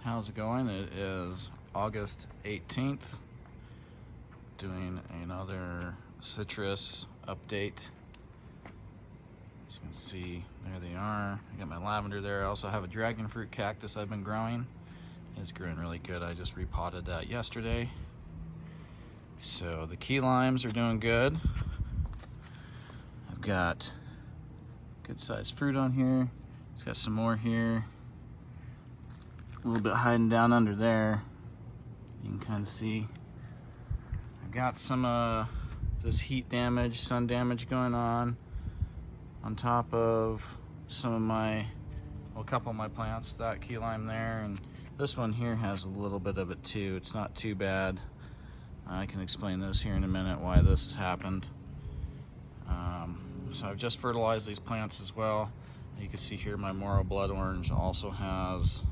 How's it going? It is August 18th. Doing another citrus update. As you can see, there they are. I got my lavender there. I also have a dragon fruit cactus I've been growing. It's growing really good. I just repotted that yesterday. So the key limes are doing good. I've got good sized fruit on here. It's got some more here. A little bit hiding down under there. You can kind of see. I got some this heat damage, sun damage going on top of some of my, well, a couple of my plants. That key lime there, and this one here has a little bit of it too. It's not too bad. I can explain this here in a minute why this has happened. So I've just fertilized these plants as well. You can see here my Moro blood orange also has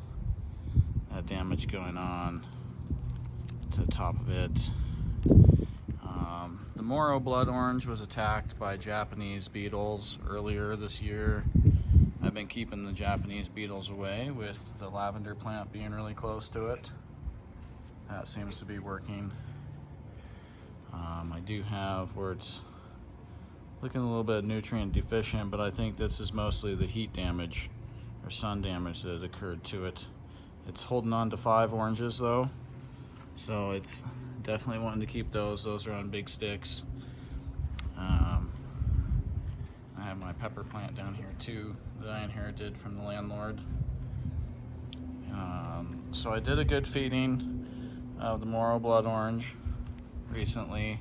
that damage going on to the top of it. The Moro blood orange was attacked by Japanese beetles earlier this year. I've been keeping the Japanese beetles away with the lavender plant being really close to it. That seems to be working. I do have where it's looking a little bit nutrient deficient, but I think this is mostly the heat damage or sun damage that occurred to it. It's holding on to 5 oranges though, so it's definitely wanting to keep those. Those are on big sticks. I have my pepper plant down here too that I inherited from the landlord. So I did a good feeding of the Moro blood orange recently.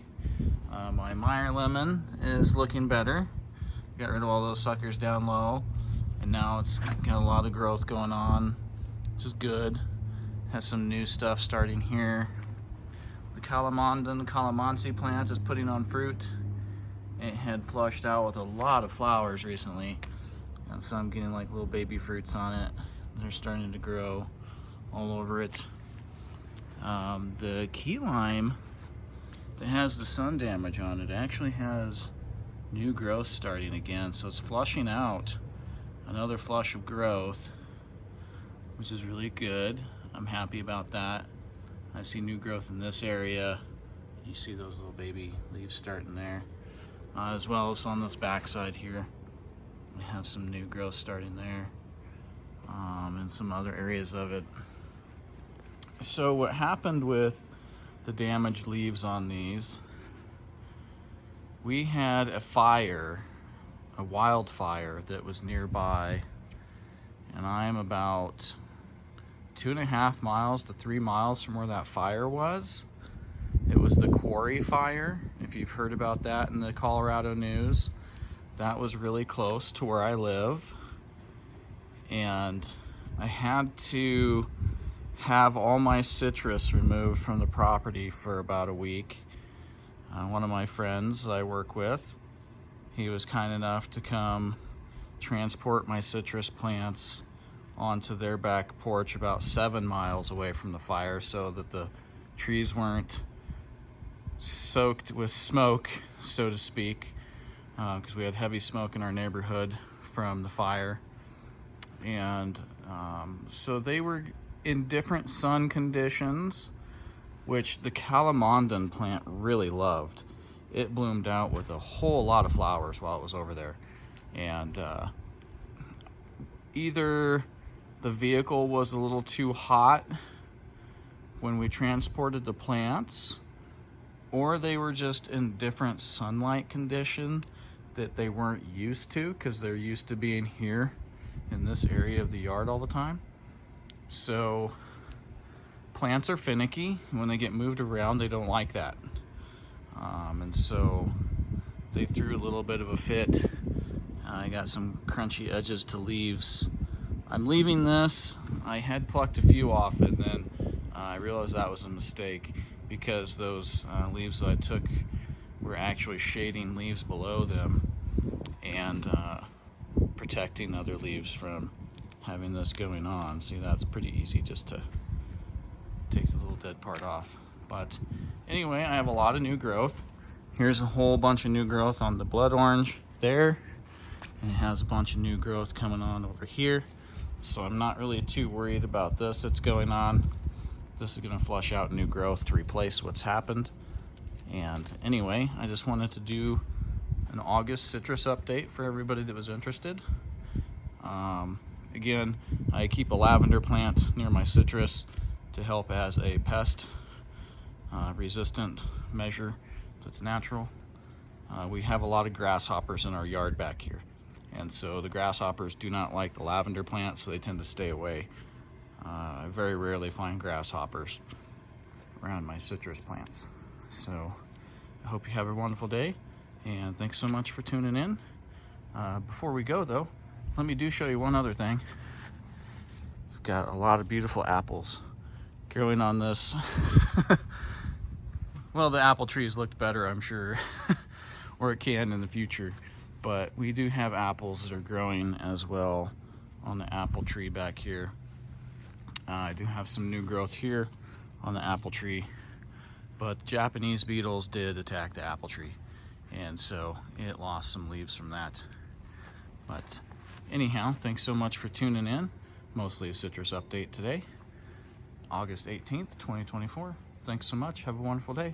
My Meyer lemon is looking better. Got rid of all those suckers down low, and now it's got a lot of growth going on, which is good. Has some new stuff starting here. The calamansi plant is putting on fruit. It had flushed out with a lot of flowers recently, and so I'm getting like little baby fruits on it. They're starting to grow all over it. The key lime that has the sun damage on it actually has new growth starting again, so it's flushing out another flush of growth, which is really good. I'm happy about that. I see new growth in this area. You see those little baby leaves starting there, as well as on this back side here. We have some new growth starting there, and some other areas of it. So what happened with the damaged leaves on these, we had a fire, a wildfire that was nearby, and I'm about 2.5 miles to 3 miles from where that fire was. It was the quarry fire, if you've heard about that in the Colorado news. That was really close to where I live, and I had to have all my citrus removed from the property for about a week. One of my friends that I work with, he was kind enough to come transport my citrus plants onto their back porch about 7 miles away from the fire so that the trees weren't soaked with smoke, so to speak, because we had heavy smoke in our neighborhood from the fire. And so they were in different sun conditions, which the calamandan plant really loved. It bloomed out with a whole lot of flowers while it was over there. And either the vehicle was a little too hot when we transported the plants, or they were just in different sunlight condition that they weren't used to, because they're used to being here in this area of the yard all the time. So plants are finicky. When they get moved around, they don't like that. And so they threw a little bit of a fit. I got some crunchy edges to leaves. I'm leaving this. I had plucked a few off, and then I realized that was a mistake, because those leaves that I took were actually shading leaves below them and protecting other leaves from having this going on. See, that's pretty easy just to take the little dead part off. But anyway, I have a lot of new growth. Here's a whole bunch of new growth on the blood orange there, and it has a bunch of new growth coming on over here. So I'm not really too worried about this that's going on. This is going to flush out new growth to replace what's happened. And anyway, I just wanted to do an August citrus update for everybody that was interested. Again, I keep a lavender plant near my citrus to help as a pest resistant measure that's natural. We have a lot of grasshoppers in our yard back here, and so the grasshoppers do not like the lavender plant, so they tend to stay away. I very rarely find grasshoppers around my citrus plants. So I hope you have a wonderful day, and thanks so much for tuning in. Before we go though, let me show you one other thing. We've got a lot of beautiful apples growing on this. Well, the apple trees looked better, I'm sure, or it can in the future, but we do have apples that are growing as well on the apple tree back here. I do have some new growth here on the apple tree, but Japanese beetles did attack the apple tree, and so it lost some leaves from that. But anyhow, thanks so much for tuning in. Mostly a citrus update today, August 18th, 2024. Thanks so much. Have a wonderful day.